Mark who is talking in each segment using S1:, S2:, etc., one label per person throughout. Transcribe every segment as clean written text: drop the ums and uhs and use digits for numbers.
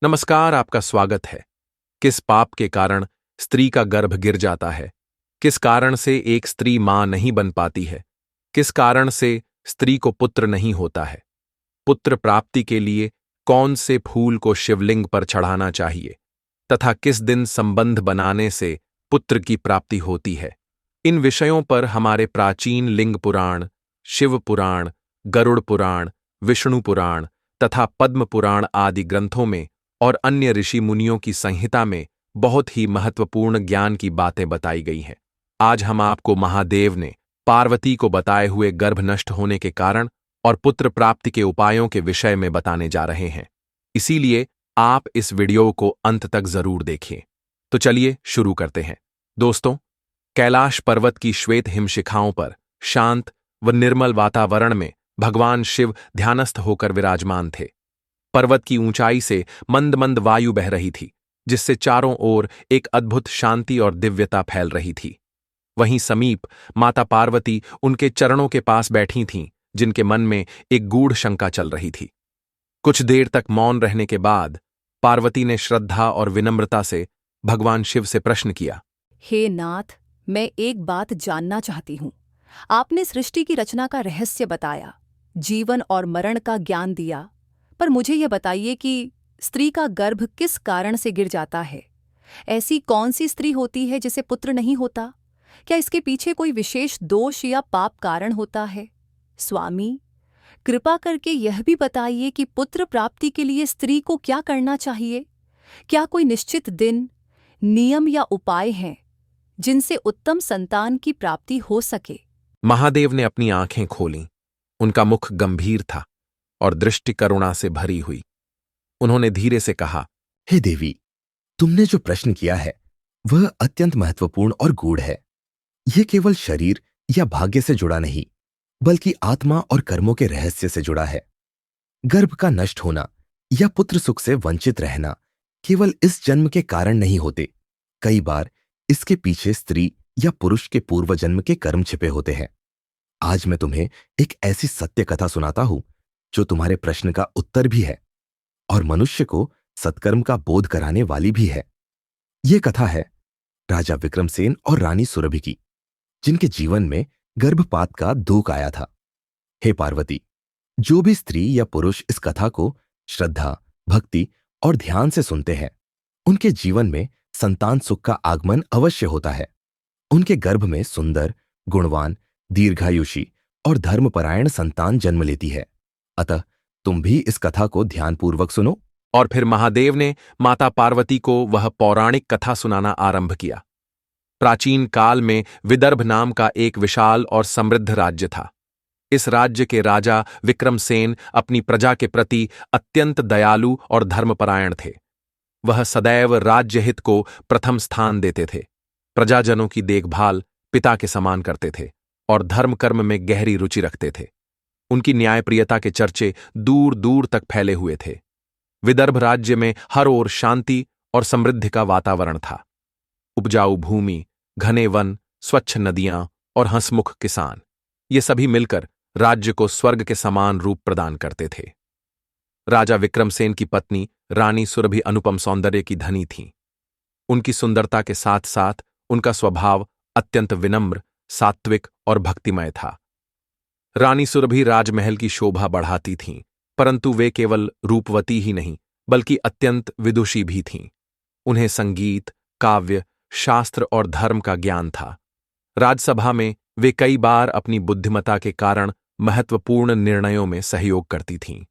S1: नमस्कार, आपका स्वागत है। किस पाप के कारण स्त्री का गर्भ गिर जाता है? किस कारण से एक स्त्री मां नहीं बन पाती है? किस कारण से स्त्री को पुत्र नहीं होता है? पुत्र प्राप्ति के लिए कौन से फूल को शिवलिंग पर चढ़ाना चाहिए? तथा किस दिन संबंध बनाने से पुत्र की प्राप्ति होती है? इन विषयों पर हमारे प्राचीन लिंग पुराण, शिव पुराण, गरुड़ पुराण, विष्णु पुराण तथा पद्म पुराण आदि ग्रंथों में और अन्य ऋषि मुनियों की संहिता में बहुत ही महत्वपूर्ण ज्ञान की बातें बताई गई हैं। आज हम आपको महादेव ने पार्वती को बताए हुए गर्भ नष्ट होने के कारण और पुत्र प्राप्ति के उपायों के विषय में बताने जा रहे हैं। इसीलिए आप इस वीडियो को अंत तक जरूर देखें। तो चलिए शुरू करते हैं। दोस्तों, कैलाश पर्वत की श्वेत हिमशिखाओं पर शांत व निर्मल वातावरण में भगवान शिव ध्यानस्थ होकर विराजमान थे। पर्वत की ऊंचाई से मंद मंद वायु बह रही थी, जिससे चारों ओर एक अद्भुत शांति और दिव्यता फैल रही थी। वहीं समीप माता पार्वती उनके चरणों के पास बैठी थीं, जिनके मन में एक गूढ़ शंका चल रही थी। कुछ देर तक मौन रहने के बाद पार्वती ने श्रद्धा और विनम्रता से भगवान शिव से प्रश्न किया।
S2: हे नाथ, मैं एक बात जानना चाहती हूँ। आपने सृष्टि की रचना का रहस्य बताया, जीवन और मरण का ज्ञान दिया, पर मुझे यह बताइए कि स्त्री का गर्भ किस कारण से गिर जाता है? ऐसी कौन सी स्त्री होती है जिसे पुत्र नहीं होता? क्या इसके पीछे कोई विशेष दोष या पाप कारण होता है? स्वामी, कृपा करके यह भी बताइए कि पुत्र प्राप्ति के लिए स्त्री को क्या करना चाहिए? क्या कोई निश्चित दिन, नियम या उपाय हैं जिनसे उत्तम संतान की प्राप्ति हो सके?
S1: महादेव ने अपनी आंखें खोलीं। उनका मुख गंभीर था और दृष्टि करुणा से भरी हुई। उन्होंने धीरे से कहा,
S3: हे देवी, तुमने जो प्रश्न किया है वह अत्यंत महत्वपूर्ण और गूढ़ है। यह केवल शरीर या भाग्य से जुड़ा नहीं, बल्कि आत्मा और कर्मों के रहस्य से जुड़ा है। गर्भ का नष्ट होना या पुत्र सुख से वंचित रहना केवल इस जन्म के कारण नहीं होते। कई बार इसके पीछे स्त्री या पुरुष के पूर्व जन्म के कर्म छिपे होते हैं। आज मैं तुम्हें एक ऐसी सत्य कथा सुनाता हूं जो तुम्हारे प्रश्न का उत्तर भी है और मनुष्य को सत्कर्म का बोध कराने वाली भी है। यह कथा है राजा विक्रमसेन और रानी सुरभि की, जिनके जीवन में गर्भपात का दुख आया था। हे पार्वती, जो भी स्त्री या पुरुष इस कथा को श्रद्धा, भक्ति और ध्यान से सुनते हैं, उनके जीवन में संतान सुख का आगमन अवश्य होता है। उनके गर्भ में सुंदर, गुणवान, दीर्घायुषी और धर्मपरायण संतान जन्म लेती है। अतः तुम भी इस कथा को ध्यानपूर्वक सुनो।
S1: और फिर महादेव ने माता पार्वती को वह पौराणिक कथा सुनाना आरंभ किया। प्राचीन काल में विदर्भ नाम का एक विशाल और समृद्ध राज्य था। इस राज्य के राजा विक्रमसेन अपनी प्रजा के प्रति अत्यंत दयालु और धर्मपरायण थे। वह सदैव राज्यहित को प्रथम स्थान देते थे, प्रजाजनों की देखभाल पिता के समान करते थे और धर्म कर्म में गहरी रुचि रखते थे। उनकी न्यायप्रियता के चर्चे दूर दूर तक फैले हुए थे। विदर्भ राज्य में हर ओर शांति और समृद्धि का वातावरण था। उपजाऊ भूमि, घने वन, स्वच्छ नदियां और हंसमुख किसान, ये सभी मिलकर राज्य को स्वर्ग के समान रूप प्रदान करते थे। राजा विक्रमसेन की पत्नी रानी सुरभि अनुपम सौंदर्य की धनी थीं। उनकी सुंदरता के साथ साथ उनका स्वभाव अत्यंत विनम्र, सात्विक और भक्तिमय था। रानी सुरभि राजमहल की शोभा बढ़ाती थीं, परंतु वे केवल रूपवती ही नहीं बल्कि अत्यंत विदुषी भी थीं। उन्हें संगीत, काव्य, शास्त्र और धर्म का ज्ञान था। राजसभा में वे कई बार अपनी बुद्धिमता के कारण महत्वपूर्ण निर्णयों में सहयोग करती थीं।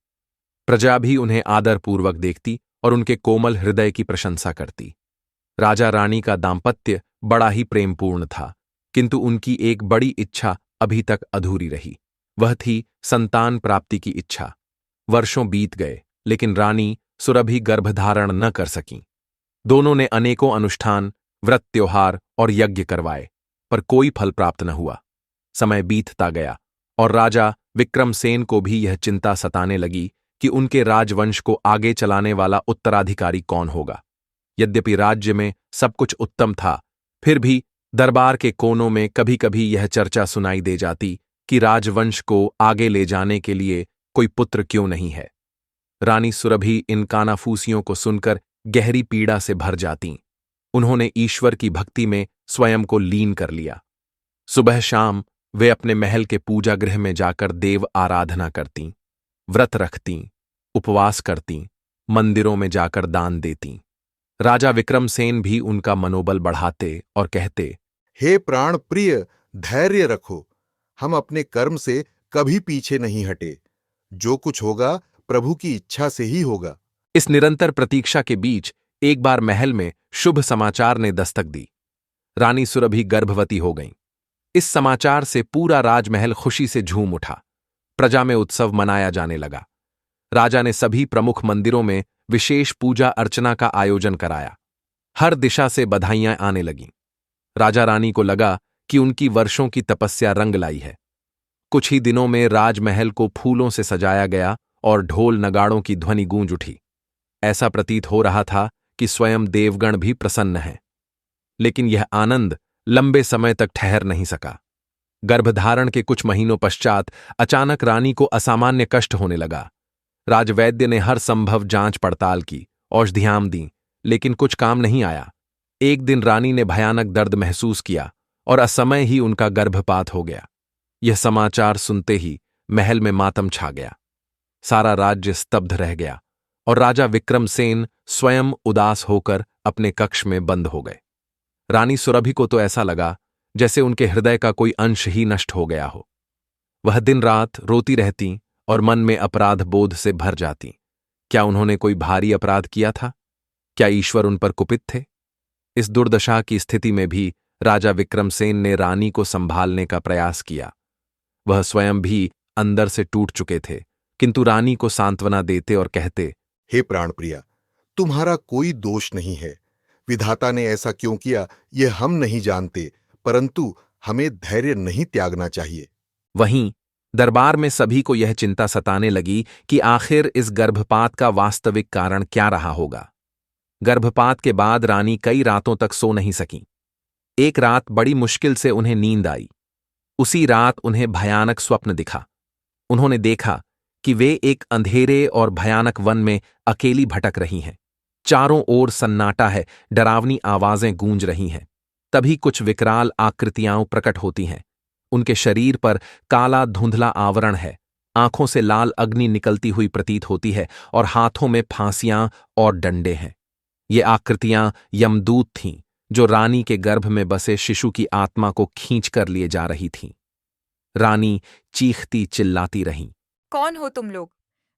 S1: प्रजा भी उन्हें आदरपूर्वक देखती और उनके कोमल हृदय की प्रशंसा करती। राजा रानी का दाम्पत्य बड़ा ही प्रेमपूर्ण था, किंतु उनकी एक बड़ी इच्छा अभी तक अधूरी रही। वह थी संतान प्राप्ति की इच्छा। वर्षों बीत गए, लेकिन रानी सुरभि गर्भधारण न कर सकीं। दोनों ने अनेकों अनुष्ठान, व्रत, त्योहार और यज्ञ करवाए, पर कोई फल प्राप्त न हुआ। समय बीतता गया और राजा विक्रमसेन को भी यह चिंता सताने लगी कि उनके राजवंश को आगे चलाने वाला उत्तराधिकारी कौन होगा। यद्यपि राज्य में सब कुछ उत्तम था, फिर भी दरबार के कोनों में कभी कभी यह चर्चा सुनाई दे जाती कि राजवंश को आगे ले जाने के लिए कोई पुत्र क्यों नहीं है। रानी सुरभि इन कानाफूसियों को सुनकर गहरी पीड़ा से भर जातीं। उन्होंने ईश्वर की भक्ति में स्वयं को लीन कर लिया। सुबह शाम वे अपने महल के पूजा गृह में जाकर देव आराधना करतीं, व्रत रखतीं, उपवास करतीं, मंदिरों में जाकर दान देतीं। राजा विक्रमसेन भी उनका मनोबल बढ़ाते और कहते,
S4: हे प्राण प्रिय, धैर्य रखो। हम अपने कर्म से कभी पीछे नहीं हटे। जो कुछ होगा प्रभु की इच्छा से ही होगा।
S1: इस निरंतर प्रतीक्षा के बीच एक बार महल में शुभ समाचार ने दस्तक दी। रानी सुरभि गर्भवती हो गईं। इस समाचार से पूरा राजमहल खुशी से झूम उठा। प्रजा में उत्सव मनाया जाने लगा। राजा ने सभी प्रमुख मंदिरों में विशेष पूजा अर्चना का आयोजन कराया। हर दिशा से बधाइयां आने लगीं। राजा रानी को लगा कि उनकी वर्षों की तपस्या रंग लाई है। कुछ ही दिनों में राजमहल को फूलों से सजाया गया और ढोल नगाड़ों की ध्वनि गूंज उठी। ऐसा प्रतीत हो रहा था कि स्वयं देवगण भी प्रसन्न हैं। लेकिन यह आनंद लंबे समय तक ठहर नहीं सका। गर्भधारण के कुछ महीनों पश्चात अचानक रानी को असामान्य कष्ट होने लगा। राजवैद्य ने हर संभव जांच पड़ताल की, औषधियां दीं, लेकिन कुछ काम नहीं आया। एक दिन रानी ने भयानक दर्द महसूस किया और असमय ही उनका गर्भपात हो गया। यह समाचार सुनते ही महल में मातम छा गया। सारा राज्य स्तब्ध रह गया और राजा विक्रमसेन स्वयं उदास होकर अपने कक्ष में बंद हो गए। रानी सुरभि को तो ऐसा लगा जैसे उनके हृदय का कोई अंश ही नष्ट हो गया हो। वह दिन रात रोती रहतीं और मन में अपराध बोध से भर जातीं। क्या उन्होंने कोई भारी अपराध किया था? क्या ईश्वर उन पर कुपित थे? इस दुर्दशा की स्थिति में भी राजा विक्रमसेन ने रानी को संभालने का प्रयास किया। वह स्वयं भी अंदर से टूट चुके थे, किंतु रानी को सांत्वना देते और कहते,
S4: हे प्राणप्रिया, तुम्हारा कोई दोष नहीं है। विधाता ने ऐसा क्यों किया यह हम नहीं जानते, परंतु हमें धैर्य नहीं त्यागना चाहिए।
S1: वहीं दरबार में सभी को यह चिंता सताने लगी कि आखिर इस गर्भपात का वास्तविक कारण क्या रहा होगा। गर्भपात के बाद रानी कई रातों तक सो नहीं सकीं। एक रात बड़ी मुश्किल से उन्हें नींद आई। उसी रात उन्हें भयानक स्वप्न दिखा। उन्होंने देखा कि वे एक अंधेरे और भयानक वन में अकेली भटक रही हैं। चारों ओर सन्नाटा है, डरावनी आवाजें गूंज रही हैं। तभी कुछ विकराल आकृतियां प्रकट होती हैं। उनके शरीर पर काला धुंधला आवरण है, आंखों से लाल अग्नि निकलती हुई प्रतीत होती है और हाथों में फांसियां और डंडे हैं। ये आकृतियां यमदूत थीं, जो रानी के गर्भ में बसे शिशु की आत्मा को खींच कर लिए जा रही थीं। रानी चीखती चिल्लाती रहीं।
S5: कौन हो तुम लोग?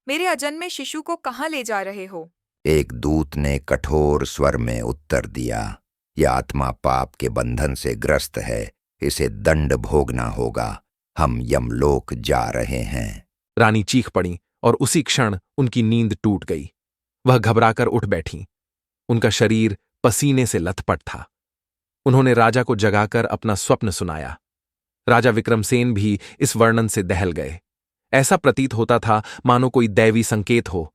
S5: मेरे अजन्मे शिशु को कहाँ ले जा रहे हो?
S6: एक दूत ने कठोर स्वर में उत्तर दिया, यह आत्मा पाप के बंधन से ग्रस्त है, इसे दंड भोगना होगा। हम यमलोक जा रहे हैं।
S1: रानी चीख पड़ी और उसी क्षण उनकी नींद टूट गई। वह घबराकर उठ बैठीं। उनका शरीर पसीने से लथपथ था। उन्होंने राजा को जगाकर अपना स्वप्न सुनाया। राजा विक्रमसेन भी इस वर्णन से दहल गए। ऐसा प्रतीत होता था मानो कोई दैवी संकेत हो।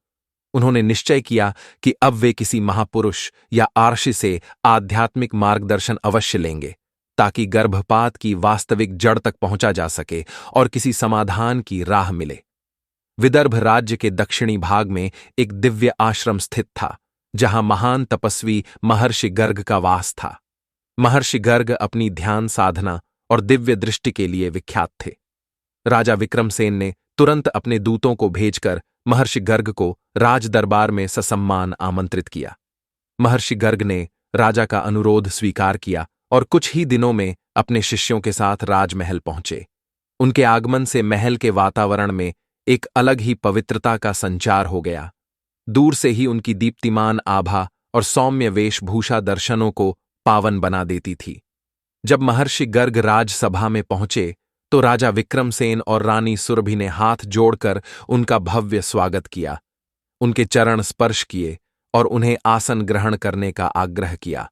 S1: उन्होंने निश्चय किया कि अब वे किसी महापुरुष या आर्षि से आध्यात्मिक मार्गदर्शन अवश्य लेंगे, ताकि गर्भपात की वास्तविक जड़ तक पहुंचा जा सके और किसी समाधान की राह मिले। विदर्भ राज्य के दक्षिणी भाग में एक दिव्य आश्रम स्थित था, जहां महान तपस्वी महर्षि गर्ग का वास था। महर्षि गर्ग अपनी ध्यान साधना और दिव्य दृष्टि के लिए विख्यात थे। राजा विक्रमसेन ने तुरंत अपने दूतों को भेजकर महर्षि गर्ग को राज दरबार में ससम्मान आमंत्रित किया। महर्षि गर्ग ने राजा का अनुरोध स्वीकार किया और कुछ ही दिनों में अपने शिष्यों के साथ राजमहल पहुंचे। उनके आगमन से महल के वातावरण में एक अलग ही पवित्रता का संचार हो गया। दूर से ही उनकी दीप्तिमान आभा और सौम्य वेशभूषा दर्शनों को पावन बना देती थी। जब महर्षि गर्ग राजसभा में पहुंचे तो राजा विक्रमसेन और रानी सुरभि ने हाथ जोड़कर उनका भव्य स्वागत किया, उनके चरण स्पर्श किए और उन्हें आसन ग्रहण करने का आग्रह किया।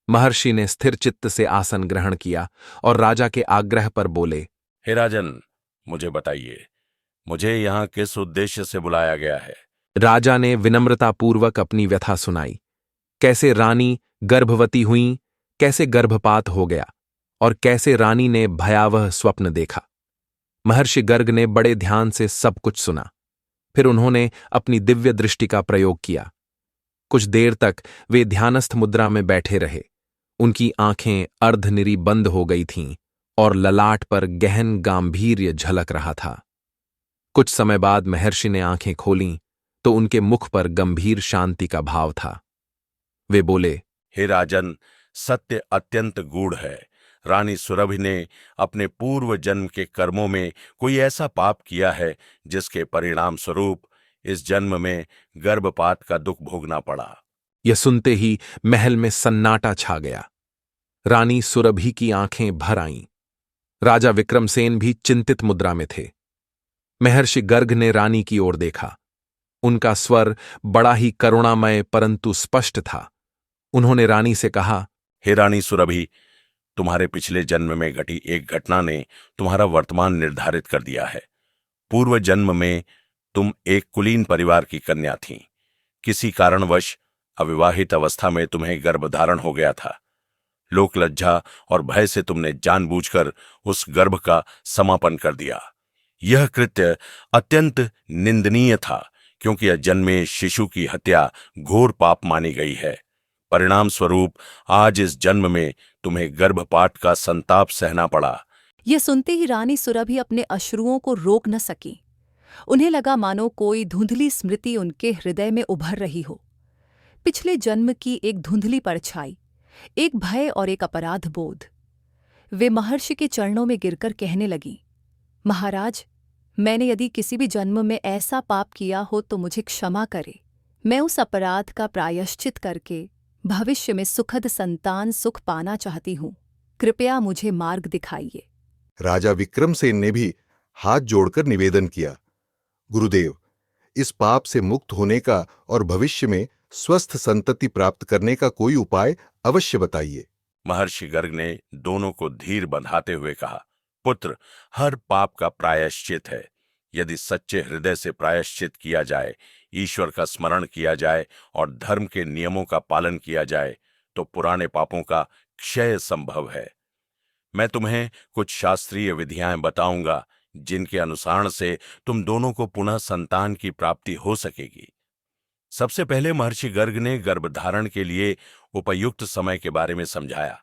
S1: महर्षि ने स्थिर चित्त से आसन ग्रहण किया और राजा के आग्रह पर बोले,
S7: हे राजन, मुझे बताइए, मुझे यहाँ किस उद्देश्य से बुलाया गया है?
S1: राजा ने विनम्रतापूर्वक अपनी व्यथा सुनाई। कैसे रानी गर्भवती हुईं, कैसे गर्भपात हो गया और कैसे रानी ने भयावह स्वप्न देखा। महर्षि गर्ग ने बड़े ध्यान से सब कुछ सुना। फिर उन्होंने अपनी दिव्य दृष्टि का प्रयोग किया। कुछ देर तक वे ध्यानस्थ मुद्रा में बैठे रहे। उनकी आंखें अर्धनिरी बंद हो गई थीं और ललाट पर गहन गांभीर्य झलक रहा था। कुछ समय बाद महर्षि ने आंखें खोलीं तो उनके मुख पर गंभीर शांति का भाव था। वे बोले,
S7: हे राजन, सत्य अत्यंत गूढ़ है। रानी सुरभि ने अपने पूर्व जन्म के कर्मों में कोई ऐसा पाप किया है जिसके परिणाम स्वरूप इस जन्म में गर्भपात का दुख भोगना पड़ा।
S1: यह सुनते ही महल में सन्नाटा छा गया। रानी सुरभि की आंखें भर आईं। राजा विक्रमसेन भी चिंतित मुद्रा में थे। महर्षि गर्ग ने रानी की ओर देखा। उनका स्वर बड़ा ही करुणामय परंतु स्पष्ट था। उन्होंने रानी से कहा,
S7: हे रानी सुरभि, तुम्हारे पिछले जन्म में घटी एक घटना ने तुम्हारा वर्तमान निर्धारित कर दिया है। पूर्व जन्म में तुम एक कुलीन परिवार की कन्या थीं। किसी कारणवश अविवाहित अवस्था में तुम्हें गर्भधारण हो गया था। लोक लज्जा और भय से तुमने जानबूझकर उस गर्भ का समापन कर दिया। यह कृत्य अत्यंत निंदनीय था, क्योंकि अजन्मे शिशु की हत्या घोर पाप मानी गई है। परिणाम स्वरूप आज इस जन्म में तुम्हें गर्भपात का संताप सहना पड़ा।
S2: यह सुनते ही रानी सुरभि अपने अश्रुओं को रोक न सकी। उन्हें लगा मानो कोई धुंधली स्मृति उनके हृदय में उभर रही हो। पिछले जन्म की एक धुंधली परछाई, एक भय और एक अपराध बोध। वे महर्षि के चरणों में गिरकर कहने लगीं, महाराज, मैंने यदि किसी भी जन्म में ऐसा पाप किया हो तो मुझे क्षमा करे। मैं उस अपराध का प्रायश्चित करके भविष्य में सुखद संतान सुख पाना चाहती हूँ। कृपया मुझे मार्ग दिखाइए।
S4: राजा विक्रमसेन ने भी हाथ जोड़कर निवेदन किया, गुरुदेव, इस पाप से मुक्त होने का और भविष्य में स्वस्थ संतति प्राप्त करने का कोई उपाय अवश्य बताइए।
S7: महर्षि गर्ग ने दोनों को धीर बंधाते हुए कहा, पुत्र, हर पाप का प्रायश्चित है। यदि सच्चे हृदय से प्रायश्चित किया जाए, ईश्वर का स्मरण किया जाए और धर्म के नियमों का पालन किया जाए तो पुराने पापों का क्षय संभव है। मैं तुम्हें कुछ शास्त्रीय विधियां बताऊंगा जिनके अनुसरण से तुम दोनों को पुनः संतान की प्राप्ति हो सकेगी। सबसे पहले महर्षि गर्ग ने गर्भधारण के लिए उपयुक्त समय के बारे में समझाया।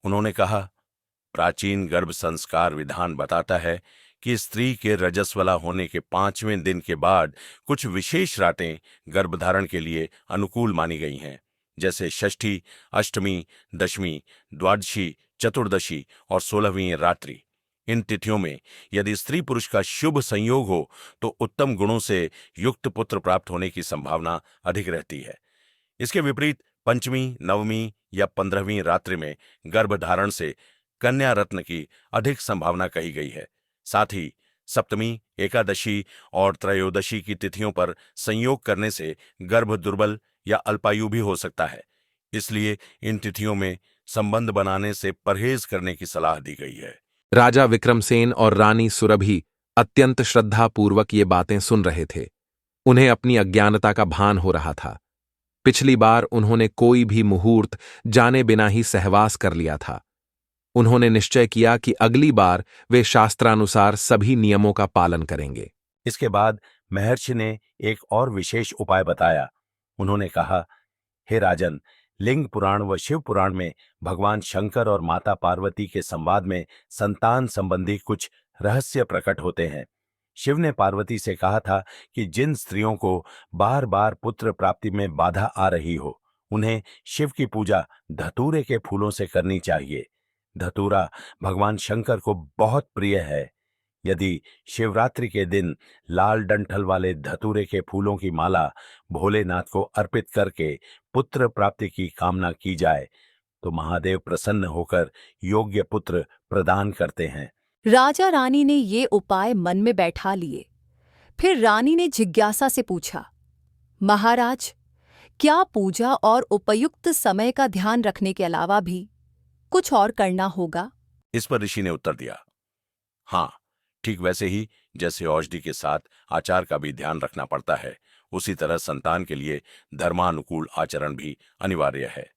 S7: उन्होंने कहा, प्राचीन गर्भ संस्कार विधान बताता है कि स्त्री के रजस्वला होने के 5वें दिन के बाद कुछ विशेष रातें गर्भधारण के लिए अनुकूल मानी गई हैं, जैसे षष्ठी, अष्टमी, दशमी, द्वादशी, चतुर्दशी और 16वीं रात्रि। इन तिथियों में यदि स्त्री पुरुष का शुभ संयोग हो तो उत्तम गुणों से युक्त पुत्र प्राप्त होने की संभावना अधिक रहती है। इसके विपरीत पंचमी, नवमी या 15वीं रात्रि में गर्भधारण से कन्या रत्न की अधिक संभावना कही गई है। साथ ही सप्तमी, एकादशी और त्रयोदशी की तिथियों पर संयोग करने से गर्भ दुर्बल या अल्पायु भी हो सकता है। इसलिए इन तिथियों में संबंध बनाने से परहेज करने की सलाह दी गई है।
S1: राजा विक्रमसेन और रानी सुरभि अत्यंत श्रद्धापूर्वक ये बातें सुन रहे थे। उन्हें अपनी अज्ञानता का भान हो रहा था। पिछली बार उन्होंने कोई भी मुहूर्त जाने बिना ही सहवास कर लिया था। उन्होंने निश्चय किया कि अगली बार वे शास्त्रानुसार सभी नियमों का पालन करेंगे।
S7: इसके बाद महर्षि ने एक और विशेष उपाय बताया। उन्होंने कहा, हे राजन, लिंग पुराण व शिव पुराण में भगवान शंकर और माता पार्वती के संवाद में संतान संबंधी कुछ रहस्य प्रकट होते हैं। शिव ने पार्वती से कहा था कि जिन स्त्रियों को बार बार पुत्र प्राप्ति में बाधा आ रही हो, उन्हें शिव की पूजा धतूरे के फूलों से करनी चाहिए। धतूरा भगवान शंकर को बहुत प्रिय है। यदि शिवरात्रि के दिन लाल डंठल वाले धतूरे के फूलों की माला भोलेनाथ को अर्पित करके पुत्र प्राप्ति की कामना की जाए तो महादेव प्रसन्न होकर योग्य पुत्र प्रदान करते हैं।
S2: राजा रानी ने ये उपाय मन में बैठा लिए। फिर रानी ने जिज्ञासा से पूछा, महाराज, क्या पूजा और उपयुक्त समय का ध्यान रखने के अलावा भी कुछ और करना होगा?
S7: इस पर ऋषि ने उत्तर दिया, हाँ, ठीक वैसे ही जैसे औषधि के साथ आचार का भी ध्यान रखना पड़ता है, उसी तरह संतान के लिए धर्मानुकूल आचरण भी अनिवार्य है।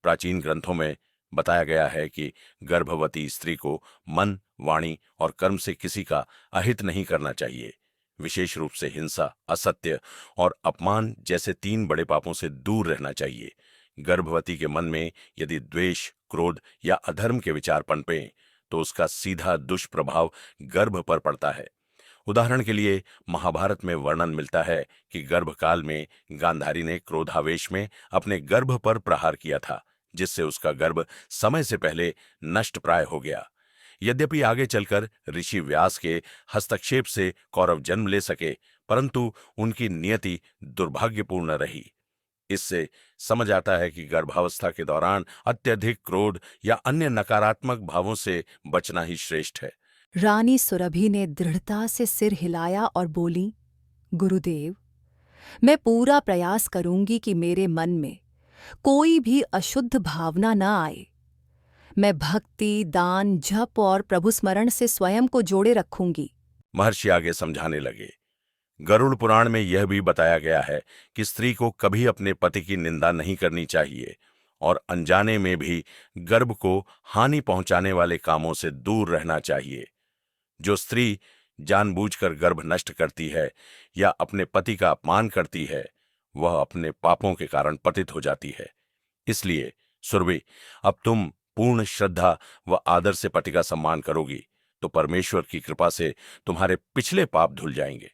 S7: प्राचीन ग्रंथों में बताया गया है कि गर्भवती स्त्री को मन, वाणी और कर्म से किसी का अहित नहीं करना चाहिए। विशेष रूप से हिंसा, असत्य और अपमान जैसे 3 बड़े पापों से दूर रहना चाहिए। गर्भवती के मन में यदि द्वेष, क्रोध या अधर्म के विचार पनपें तो उसका सीधा दुष्प्रभाव गर्भ पर पड़ता है। उदाहरण के लिए महाभारत में वर्णन मिलता है कि गर्भकाल में गांधारी ने क्रोधावेश में अपने गर्भ पर प्रहार किया था, जिससे उसका गर्भ समय से पहले नष्ट प्राय हो गया। यद्यपि आगे चलकर ऋषि व्यास के हस्तक्षेप से कौरव जन्म ले सके, परंतु उनकी नियति दुर्भाग्यपूर्ण रही। इससे समझ आता है कि गर्भावस्था के दौरान अत्यधिक क्रोध या अन्य नकारात्मक भावों से बचना ही श्रेष्ठ है।
S2: रानी सुरभि ने दृढ़ता से सिर हिलाया और बोली, गुरुदेव, मैं पूरा प्रयास करूंगी कि मेरे मन में कोई भी अशुद्ध भावना न आए। मैं भक्ति, दान, जप और प्रभु स्मरण से स्वयं को जोड़े रखूंगी।
S7: महर्षि आगे समझाने लगे, गरुड़ पुराण में यह भी बताया गया है कि स्त्री को कभी अपने पति की निंदा नहीं करनी चाहिए और अनजाने में भी गर्भ को हानि पहुंचाने वाले कामों से दूर रहना चाहिए। जो स्त्री जानबूझकर गर्भ नष्ट करती है या अपने पति का अपमान करती है, वह अपने पापों के कारण पतित हो जाती है। इसलिए सुरभि, अब तुम पूर्ण श्रद्धा व आदर से पति का सम्मान करोगी तो परमेश्वर की कृपा से तुम्हारे पिछले पाप धुल जाएंगे।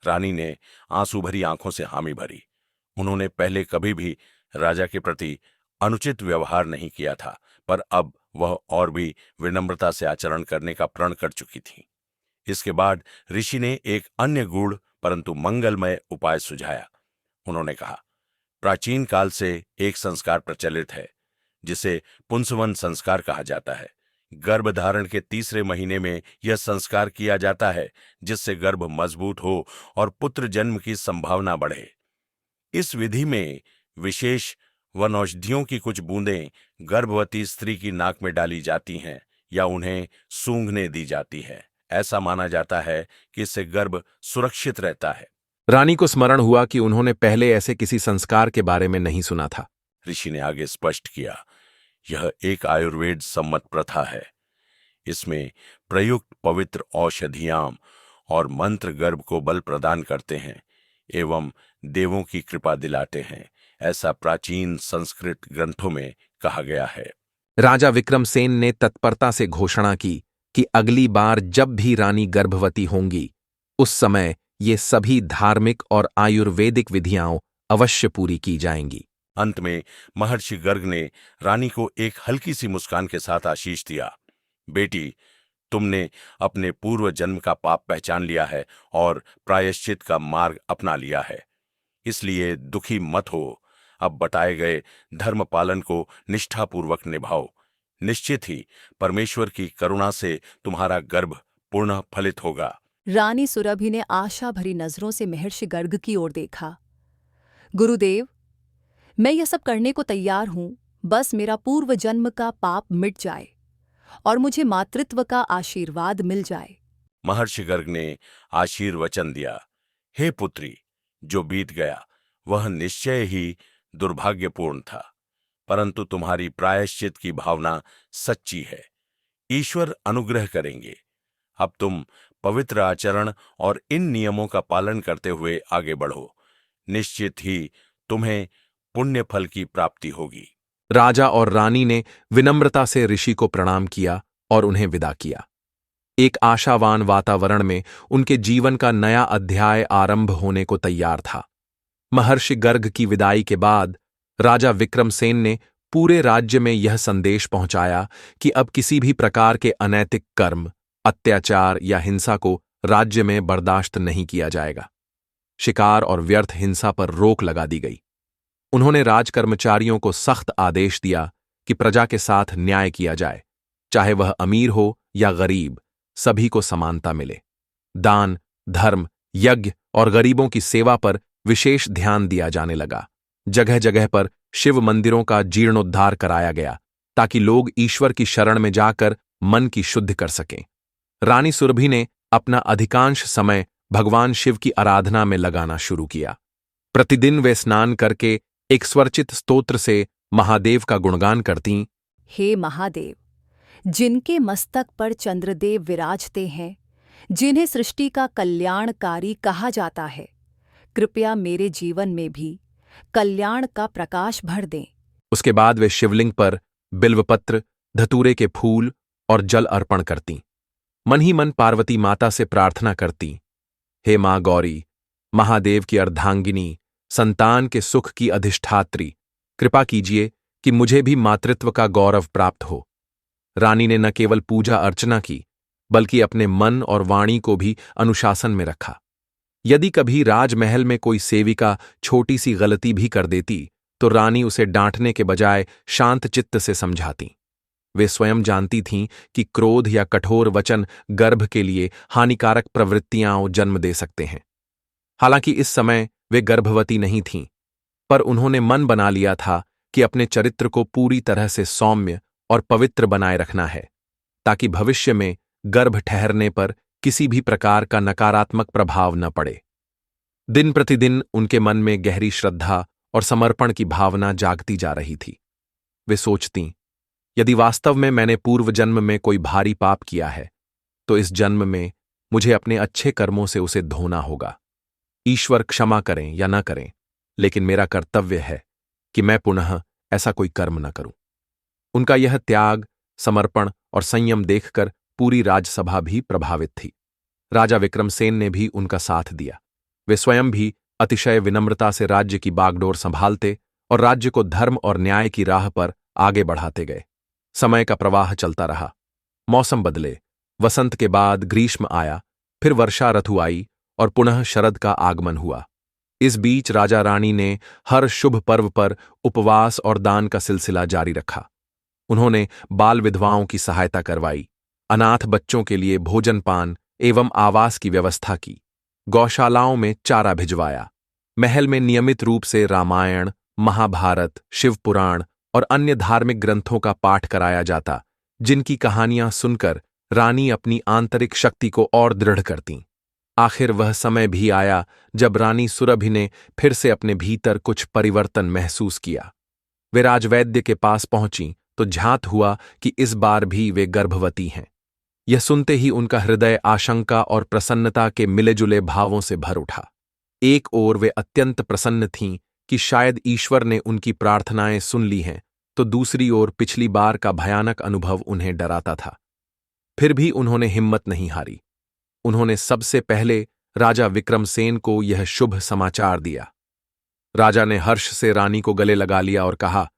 S7: रानी ने आंसू भरी आंखों से हामी भरी। उन्होंने पहले कभी भी राजा के प्रति अनुचित व्यवहार नहीं किया था, पर अब वह और भी विनम्रता से आचरण करने का प्रण कर चुकी थी। इसके बाद ऋषि ने एक अन्य गूढ़ परंतु मंगलमय उपाय सुझाया। उन्होंने कहा, प्राचीन काल से एक संस्कार प्रचलित है जिसे पुंसवन संस्कार कहा जाता है। गर्भधारण के 3रे महीने में यह संस्कार किया जाता है, जिससे गर्भ मजबूत हो और पुत्र जन्म की संभावना बढ़े। इस विधि में विशेष वनौषधियों की कुछ बूंदें गर्भवती स्त्री की नाक में डाली जाती हैं या उन्हें सूंघने दी जाती है। ऐसा माना जाता है कि इससे गर्भ सुरक्षित रहता है।
S1: रानी को स्मरण हुआ कि उन्होंने पहले ऐसे किसी संस्कार के बारे में नहीं सुना था।
S7: ऋषि ने आगे स्पष्ट किया, यह एक आयुर्वेद सम्मत प्रथा है। इसमें प्रयुक्त पवित्र औषधियां और मंत्र गर्भ को बल प्रदान करते हैं एवं देवों की कृपा दिलाते हैं, ऐसा प्राचीन संस्कृत ग्रंथों में कहा गया है।
S1: राजा विक्रमसेन ने तत्परता से घोषणा की कि अगली बार जब भी रानी गर्भवती होंगी, उस समय ये सभी धार्मिक और आयुर्वेदिक विधियां अवश्य पूरी की जाएंगी।
S7: अंत में महर्षि गर्ग ने रानी को एक हल्की सी मुस्कान के साथ आशीष दिया। बेटी, तुमने अपने पूर्व जन्म का पाप पहचान लिया है और प्रायश्चित का मार्ग अपना लिया है, इसलिए दुखी मत हो। अब बताए गए धर्म पालन को निष्ठापूर्वक निभाओ। निश्चित ही परमेश्वर की करुणा से तुम्हारा गर्भ पूर्ण फलित होगा।
S2: रानी सुरभि ने आशा भरी नजरों से महर्षि गर्ग की ओर देखा। गुरुदेव, मैं यह सब करने को तैयार हूं, बस मेरा पूर्व जन्म का पाप मिट जाए और मुझे मातृत्व का आशीर्वाद मिल जाए।
S7: महर्षि गर्ग ने आशीर्वचन दिया, हे पुत्री, जो बीत गया वह निश्चय ही दुर्भाग्यपूर्ण था, परंतु तुम्हारी प्रायश्चित की भावना सच्ची है। ईश्वर अनुग्रह करेंगे। अब तुम पवित्र आचरण और इन नियमों का पालन करते हुए आगे बढ़ो। निश्चित ही तुम्हें पुण्य फल की प्राप्ति होगी।
S1: राजा और रानी ने विनम्रता से ऋषि को प्रणाम किया और उन्हें विदा किया। एक आशावान वातावरण में उनके जीवन का नया अध्याय आरंभ होने को तैयार था। महर्षि गर्ग की विदाई के बाद राजा विक्रमसेन ने पूरे राज्य में यह संदेश पहुंचाया कि अब किसी भी प्रकार के अनैतिक कर्म, अत्याचार या हिंसा को राज्य में बर्दाश्त नहीं किया जाएगा। शिकार और व्यर्थ हिंसा पर रोक लगा दी गई। उन्होंने राजकर्मचारियों को सख्त आदेश दिया कि प्रजा के साथ न्याय किया जाए, चाहे वह अमीर हो या गरीब, सभी को समानता मिले। दान, धर्म, यज्ञ और गरीबों की सेवा पर विशेष ध्यान दिया जाने लगा। जगह जगह पर शिव मंदिरों का जीर्णोद्धार कराया गया ताकि लोग ईश्वर की शरण में जाकर मन की शुद्ध कर सकें। रानी सुरभि ने अपना अधिकांश समय भगवान शिव की आराधना में लगाना शुरू किया। प्रतिदिन वे स्नान करके एक स्वरचित स्तोत्र से महादेव का गुणगान करतीं।
S2: हे महादेव, जिनके मस्तक पर चंद्रदेव विराजते हैं, जिन्हें सृष्टि का कल्याणकारी कहा जाता है, कृपया मेरे जीवन में भी कल्याण का प्रकाश भर दें।
S1: उसके बाद वे शिवलिंग पर बिल्वपत्र, धतूरे के फूल और जल अर्पण करतीं। मन ही मन पार्वती माता से प्रार्थना करतीं, हे मां गौरी, महादेव की अर्धांगिनी, संतान के सुख की अधिष्ठात्री, कृपा कीजिए कि मुझे भी मातृत्व का गौरव प्राप्त हो। रानी ने न केवल पूजा अर्चना की, बल्कि अपने मन और वाणी को भी अनुशासन में रखा। यदि कभी राजमहल में कोई सेविका छोटी सी गलती भी कर देती, तो रानी उसे डांटने के बजाय शांत चित्त से समझाती। वे स्वयं जानती थीं कि क्रोध या कठोर वचन गर्भ के लिए हानिकारक प्रवृत्तियां जन्म दे सकते हैं। हालांकि इस समय वे गर्भवती नहीं थीं, पर उन्होंने मन बना लिया था कि अपने चरित्र को पूरी तरह से सौम्य और पवित्र बनाए रखना है, ताकि भविष्य में गर्भ ठहरने पर किसी भी प्रकार का नकारात्मक प्रभाव न पड़े। दिन प्रतिदिन उनके मन में गहरी श्रद्धा और समर्पण की भावना जागती जा रही थी। वे सोचतीं, यदि वास्तव में मैंने पूर्व जन्म में कोई भारी पाप किया है, तो इस जन्म में मुझे अपने अच्छे कर्मों से उसे धोना होगा। ईश्वर क्षमा करें या न करें, लेकिन मेरा कर्तव्य है कि मैं पुनः ऐसा कोई कर्म न करूं। उनका यह त्याग, समर्पण और संयम देखकर पूरी राजसभा भी प्रभावित थी। राजा विक्रमसेन ने भी उनका साथ दिया। वे स्वयं भी अतिशय विनम्रता से राज्य की बागडोर संभालते और राज्य को धर्म और न्याय की राह पर आगे बढ़ाते गए। समय का प्रवाह चलता रहा। मौसम बदले, वसंत के बाद ग्रीष्म आया, फिर वर्षा ऋतु आई और पुनः शरद का आगमन हुआ। इस बीच राजा रानी ने हर शुभ पर्व पर उपवास और दान का सिलसिला जारी रखा। उन्होंने बाल विधवाओं की सहायता करवाई, अनाथ बच्चों के लिए भोजन पान एवं आवास की व्यवस्था की, गौशालाओं में चारा भिजवाया, महल में नियमित रूप से रामायण, महाभारत, शिव पुराण और अन्य धार्मिक ग्रंथों का पाठ कराया जाता, जिनकी कहानियां सुनकर रानी अपनी आंतरिक शक्ति को और दृढ़ करतीं। आखिर वह समय भी आया जब रानी सुरभि ने फिर से अपने भीतर कुछ परिवर्तन महसूस किया। वे राजवैद्य के पास पहुंचीं तो ज्ञात हुआ कि इस बार भी वे गर्भवती हैं। यह सुनते ही उनका हृदय आशंका और प्रसन्नता के मिले-जुले भावों से भर उठा। एक ओर वे अत्यंत प्रसन्न थीं कि शायद ईश्वर ने उनकी प्रार्थनाएं सुन ली हैं, तो दूसरी ओर पिछली बार का भयानक अनुभव उन्हें डराता था। फिर भी उन्होंने हिम्मत नहीं हारी। उन्होंने सबसे पहले राजा विक्रमसेन को यह शुभ समाचार दिया। राजा ने हर्ष से रानी को गले लगा लिया और कहा,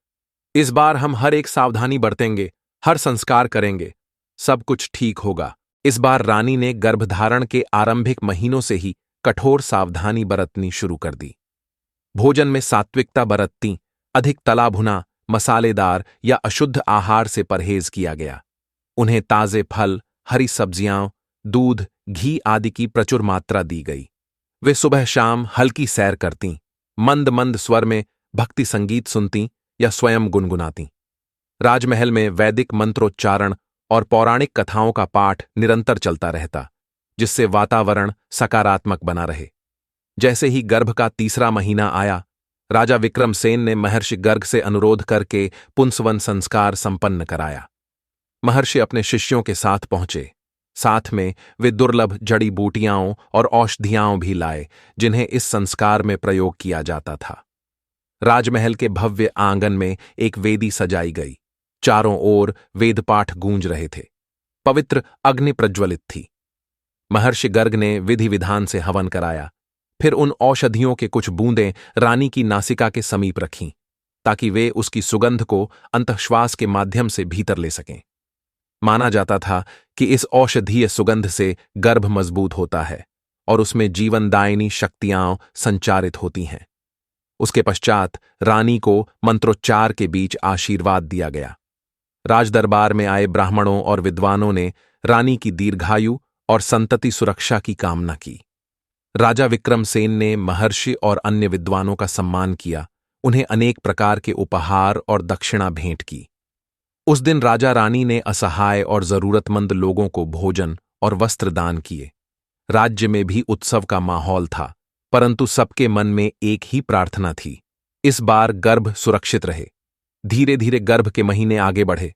S1: इस बार हम हर एक सावधानी बरतेंगे, हर संस्कार करेंगे, सब कुछ ठीक होगा। इस बार रानी ने गर्भधारण के आरंभिक महीनों से ही कठोर सावधानी बरतनी शुरू कर दी। भोजन में सात्विकता बरतती, अधिक तला भुना, मसालेदार या अशुद्ध आहार से परहेज किया गया। उन्हें ताजे फल, हरी सब्जियां, दूध, घी आदि की प्रचुर मात्रा दी गई। वे सुबह शाम हल्की सैर करतीं, मंद मंद स्वर में भक्ति संगीत सुनतीं या स्वयं गुनगुनातीं। राजमहल में वैदिक मंत्रोच्चारण और पौराणिक कथाओं का पाठ निरंतर चलता रहता, जिससे वातावरण सकारात्मक बना रहे। जैसे ही गर्भ का तीसरा महीना आया, राजा विक्रमसेन ने महर्षि गर्ग से अनुरोध करके पुंसवन संस्कार संपन्न कराया। महर्षि अपने शिष्यों के साथ पहुंचे। साथ में वे दुर्लभ जड़ी बूटियां और औषधियां भी लाए, जिन्हें इस संस्कार में प्रयोग किया जाता था। राजमहल के भव्य आंगन में एक वेदी सजाई गई। चारों ओर वेदपाठ गूंज रहे थे। पवित्र अग्नि प्रज्वलित थी। महर्षि गर्ग ने विधि विधान से हवन कराया, फिर उन औषधियों के कुछ बूंदें रानी की नासिका के समीप रखीं, ताकि वे उसकी सुगंध को अंतःश्वास के माध्यम से भीतर ले सकें। माना जाता था कि इस औषधीय सुगंध से गर्भ मजबूत होता है और उसमें जीवनदायिनी शक्तियां संचारित होती हैं। उसके पश्चात रानी को मंत्रोच्चार के बीच आशीर्वाद दिया गया। राजदरबार में आए ब्राह्मणों और विद्वानों ने रानी की दीर्घायु और संतति सुरक्षा की कामना की। राजा विक्रमसेन ने महर्षि और अन्य विद्वानों का सम्मान किया, उन्हें अनेक प्रकार के उपहार और दक्षिणा भेंट की। उस दिन राजा रानी ने असहाय और जरूरतमंद लोगों को भोजन और वस्त्र दान किए। राज्य में भी उत्सव का माहौल था, परंतु सबके मन में एक ही प्रार्थना थी, इस बार गर्भ सुरक्षित रहे। धीरे धीरे गर्भ के महीने आगे बढ़े।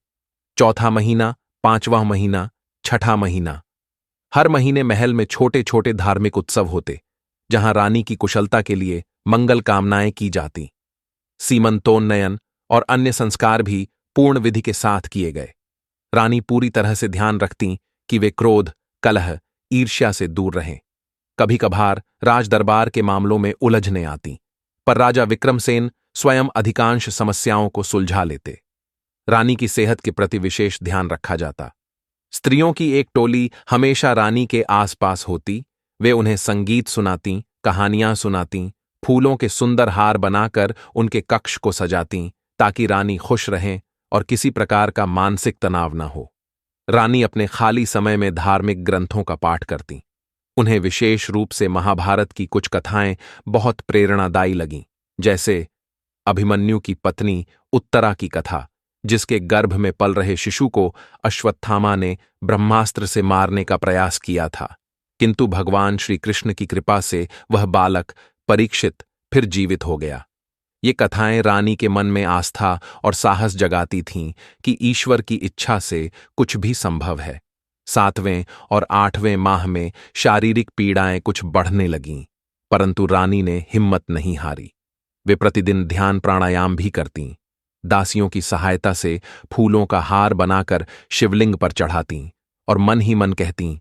S1: चौथा महीना, 5वां महीना, 6ठा महीना। हर महीने महल में छोटे छोटे धार्मिक उत्सव होते, जहां रानी की कुशलता के लिए मंगल कामनाएं की जाती। सीमंतोन्नयन और अन्य संस्कार भी पूर्ण विधि के साथ किए गए। रानी पूरी तरह से ध्यान रखती कि वे क्रोध, कलह, ईर्ष्या से दूर रहें। कभी कभार राजदरबार के मामलों में उलझने आती, पर राजा विक्रमसेन स्वयं अधिकांश समस्याओं को सुलझा लेते। रानी की सेहत के प्रति विशेष ध्यान रखा जाता। स्त्रियों की एक टोली हमेशा रानी के आसपास होती। वे उन्हें संगीत सुनातीं, कहानियां सुनातीं, फूलों के सुंदर हार बनाकर उनके कक्ष को सजातीं, ताकि रानी खुश रहें और किसी प्रकार का मानसिक तनाव न हो। रानी अपने खाली समय में धार्मिक ग्रंथों का पाठ करतीं। उन्हें विशेष रूप से महाभारत की कुछ कथाएं बहुत प्रेरणादायी लगीं, जैसे अभिमन्यु की पत्नी उत्तरा की कथा, जिसके गर्भ में पल रहे शिशु को अश्वत्थामा ने ब्रह्मास्त्र से मारने का प्रयास किया था, किंतु भगवान श्री कृष्ण की कृपा से वह बालक परीक्षित फिर जीवित हो गया। ये कथाएं रानी के मन में आस्था और साहस जगाती थीं कि ईश्वर की इच्छा से कुछ भी संभव है। 7वें और 8वें माह में शारीरिक पीड़ाएं कुछ बढ़ने लगीं, परंतु रानी ने हिम्मत नहीं हारी। वे प्रतिदिन ध्यान प्राणायाम भी करतीं। दासियों की सहायता से फूलों का हार बनाकर शिवलिंग पर चढ़ातीं और मन ही मन कहतीं,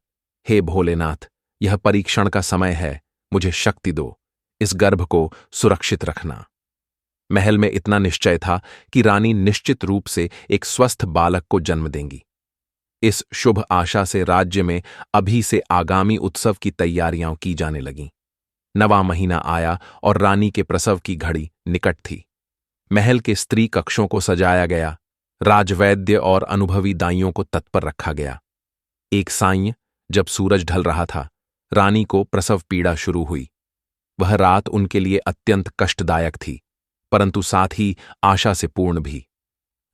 S1: हे भोलेनाथ, यह परीक्षण का समय है, मुझे शक्ति दो, इस गर्भ को सुरक्षित रखना। महल में इतना निश्चय था कि रानी निश्चित रूप से एक स्वस्थ बालक को जन्म देंगी। इस शुभ आशा से राज्य में अभी से आगामी उत्सव की तैयारियां की जाने लगीं। 9वां महीना आया और रानी के प्रसव की घड़ी निकट थी। महल के स्त्री कक्षों को सजाया गया। राजवैद्य और अनुभवी दाइयों को तत्पर रखा गया। एक सायं, जब सूरज ढल रहा था, रानी को प्रसव पीड़ा शुरू हुई। वह रात उनके लिए अत्यंत कष्टदायक थी, परंतु साथ ही आशा से पूर्ण भी।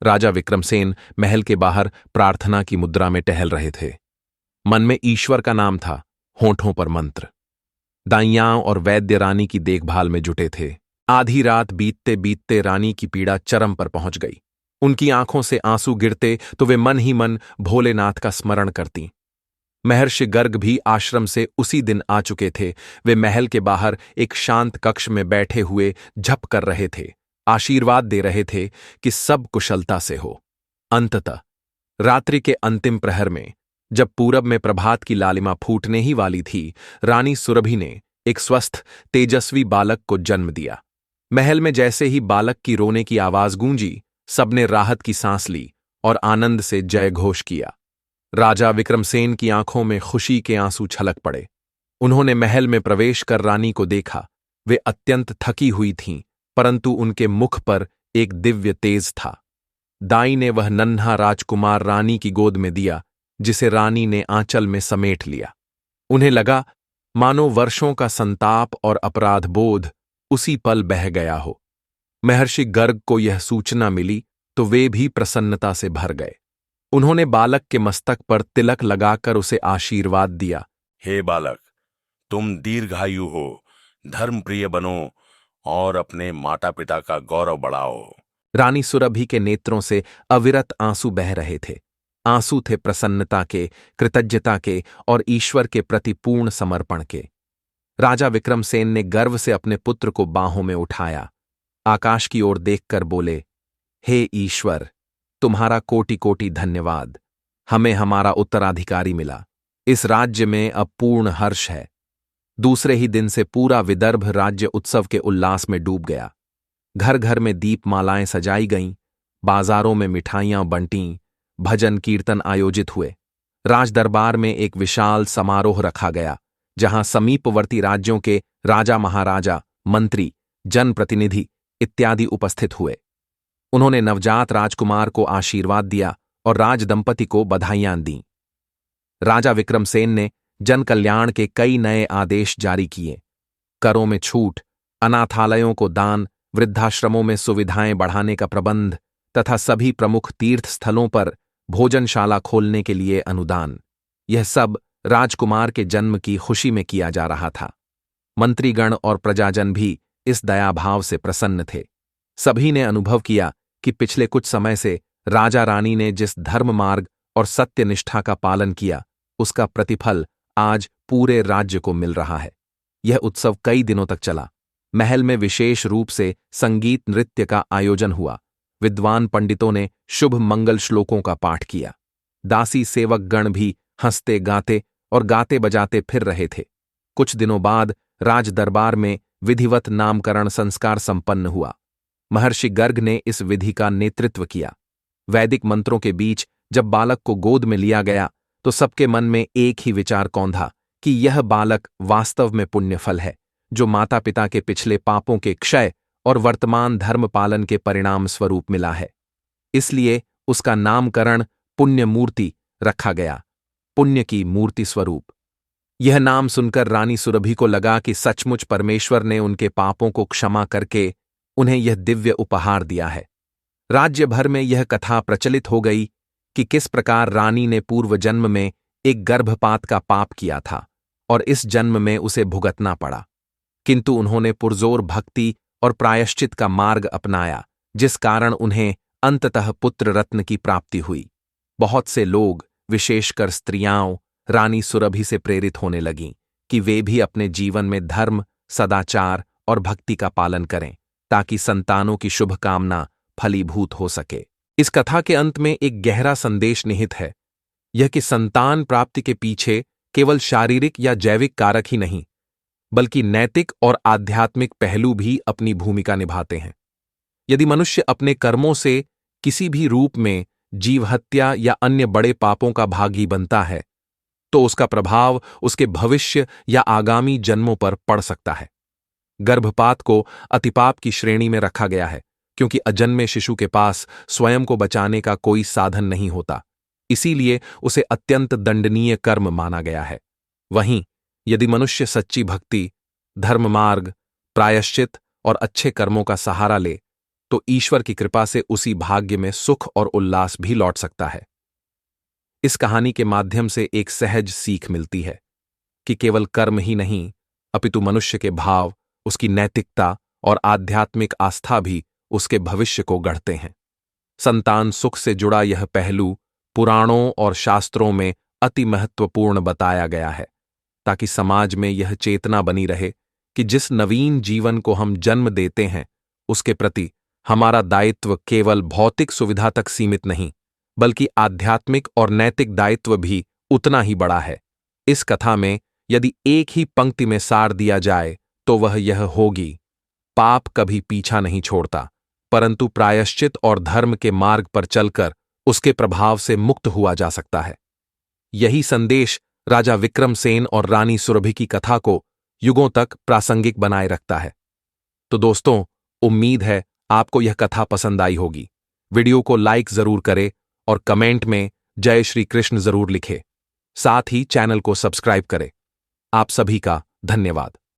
S1: राजा विक्रमसेन महल के बाहर प्रार्थना की मुद्रा में टहल रहे थे। मन में ईश्वर का नाम था, होठों पर मंत्र। दाइयां और वैद्य रानी की देखभाल में जुटे थे। आधी रात बीतते बीतते रानी की पीड़ा चरम पर पहुंच गई। उनकी आंखों से आंसू गिरते तो वे मन ही मन भोलेनाथ का स्मरण करतीं। महर्षि गर्ग भी आश्रम से उसी दिन आ चुके थे। वे महल के बाहर एक शांत कक्ष में बैठे हुए झप कर रहे थे, आशीर्वाद दे रहे थे कि सब कुशलता से हो। अंततः रात्रि के अंतिम प्रहर में, जब पूरब में प्रभात की लालिमा फूटने ही वाली थी, रानी सुरभि ने एक स्वस्थ तेजस्वी बालक को जन्म दिया। महल में जैसे ही बालक की रोने की आवाज गूंजी, सबने राहत की सांस ली और आनंद से जय घोष किया। राजा विक्रमसेन की आंखों में खुशी के आंसू छलक पड़े। उन्होंने महल में प्रवेश कर रानी को देखा। वे अत्यंत थकी हुई थीं, परंतु उनके मुख पर एक दिव्य तेज था। दाई ने वह नन्हा राजकुमार रानी की गोद में दिया, जिसे रानी ने आंचल में समेट लिया। उन्हें लगा मानो वर्षों का संताप और अपराध बोध उसी पल बह गया हो। महर्षि गर्ग को यह सूचना मिली तो वे भी प्रसन्नता से भर गए। उन्होंने बालक के मस्तक पर तिलक लगाकर उसे आशीर्वाद दिया।
S7: हे बालक, तुम दीर्घायु हो, धर्मप्रिय बनो और अपने माता पिता का गौरव बढ़ाओ।
S1: रानी सुरभि के नेत्रों से अविरत आंसू बह रहे थे। आंसू थे प्रसन्नता के, कृतज्ञता के और ईश्वर के प्रति पूर्ण समर्पण के। राजा विक्रमसेन ने गर्व से अपने पुत्र को बाहों में उठाया। आकाश की ओर देखकर बोले, हे ईश्वर, तुम्हारा कोटि कोटि धन्यवाद। हमें हमारा उत्तराधिकारी मिला। इस राज्य में अब पूर्ण हर्ष है। दूसरे ही दिन से पूरा विदर्भ राज्य उत्सव के उल्लास में डूब गया। घर घर में दीपमालाएं सजाई गईं, बाजारों में मिठाइयां बंटीं, भजन कीर्तन आयोजित हुए। राजदरबार में एक विशाल समारोह रखा गया, जहां समीपवर्ती राज्यों के राजा महाराजा, मंत्री, जनप्रतिनिधि इत्यादि उपस्थित हुए। उन्होंने नवजात राजकुमार को आशीर्वाद दिया और राजदंपति को बधाइयां दीं। राजा विक्रमसेन ने जन कल्याण के कई नए आदेश जारी किए। करों में छूट, अनाथालयों को दान, वृद्धाश्रमों में सुविधाएं बढ़ाने का प्रबंध तथा सभी प्रमुख तीर्थ स्थलों पर भोजनशाला खोलने के लिए अनुदान, यह सब राजकुमार के जन्म की खुशी में किया जा रहा था। मंत्रीगण और प्रजाजन भी इस दयाभाव से प्रसन्न थे। सभी ने अनुभव किया कि पिछले कुछ समय से राजा रानी ने जिस धर्म मार्ग और सत्यनिष्ठा का पालन किया, उसका प्रतिफल आज पूरे राज्य को मिल रहा है। यह उत्सव कई दिनों तक चला। महल में विशेष रूप से संगीत नृत्य का आयोजन हुआ। विद्वान पंडितों ने शुभ मंगल श्लोकों का पाठ किया। दासी सेवक गण भी हंसते गाते और गाते बजाते फिर रहे थे। कुछ दिनों बाद राज दरबार में विधिवत नामकरण संस्कार संपन्न हुआ। महर्षि गर्ग ने इस विधि का नेतृत्व किया। वैदिक मंत्रों के बीच जब बालक को गोद में लिया गया तो सबके मन में एक ही विचार कौंधा कि यह बालक वास्तव में पुण्यफल है, जो माता पिता के पिछले पापों के क्षय और वर्तमान धर्म पालन के परिणाम स्वरूप मिला है। इसलिए उसका नामकरण पुण्य मूर्ति रखा गया, पुण्य की मूर्ति स्वरूप। यह नाम सुनकर रानी सुरभि को लगा कि सचमुच परमेश्वर ने उनके पापों को क्षमा करके उन्हें यह दिव्य उपहार दिया है। राज्य भर में यह कथा प्रचलित हो गई कि किस प्रकार रानी ने पूर्व जन्म में एक गर्भपात का पाप किया था और इस जन्म में उसे भुगतना पड़ा, किंतु उन्होंने पुरजोर भक्ति और प्रायश्चित का मार्ग अपनाया, जिस कारण उन्हें अंततः पुत्र रत्न की प्राप्ति हुई। बहुत से लोग, विशेषकर स्त्रियां, रानी सुरभि से प्रेरित होने लगीं कि वे भी अपने जीवन में धर्म, सदाचार और भक्ति का पालन करें, ताकि संतानों की शुभकामना फलीभूत हो सके। इस कथा के अंत में एक गहरा संदेश निहित है, यह कि संतान प्राप्ति के पीछे केवल शारीरिक या जैविक कारक ही नहीं, बल्कि नैतिक और आध्यात्मिक पहलू भी अपनी भूमिका निभाते हैं। यदि मनुष्य अपने कर्मों से किसी भी रूप में जीव हत्या या अन्य बड़े पापों का भागी बनता है, तो उसका प्रभाव उसके भविष्य या आगामी जन्मों पर पड़ सकता है। गर्भपात को अतिपाप की श्रेणी में रखा गया है, क्योंकि अजन्मे शिशु के पास स्वयं को बचाने का कोई साधन नहीं होता, इसीलिए उसे अत्यंत दंडनीय कर्म माना गया है। वहीं यदि मनुष्य सच्ची भक्ति, धर्म मार्ग, प्रायश्चित और अच्छे कर्मों का सहारा ले, तो ईश्वर की कृपा से उसी भाग्य में सुख और उल्लास भी लौट सकता है। इस कहानी के माध्यम से एक सहज सीख मिलती है कि केवल कर्म ही नहीं, अपितु मनुष्य के भाव, उसकी नैतिकता और आध्यात्मिक आस्था भी उसके भविष्य को गढ़ते हैं। संतान सुख से जुड़ा यह पहलू पुराणों और शास्त्रों में अति महत्वपूर्ण बताया गया है, ताकि समाज में यह चेतना बनी रहे कि जिस नवीन जीवन को हम जन्म देते हैं, उसके प्रति हमारा दायित्व केवल भौतिक सुविधा तक सीमित नहीं, बल्कि आध्यात्मिक और नैतिक दायित्व भी उतना ही बड़ा है। इस कथा में यदि एक ही पंक्ति में सार दिया जाए तो वह यह होगी, पाप कभी पीछा नहीं छोड़ता, परंतु प्रायश्चित और धर्म के मार्ग पर चलकर उसके प्रभाव से मुक्त हुआ जा सकता है। यही संदेश राजा विक्रमसेन और रानी सुरभि की कथा को युगों तक प्रासंगिक बनाए रखता है। तो दोस्तों, उम्मीद है आपको यह कथा पसंद आई होगी। वीडियो को लाइक जरूर करें और कमेंट में जय श्री कृष्ण जरूर लिखें। साथ ही चैनल को सब्सक्राइब करें। आप सभी का धन्यवाद।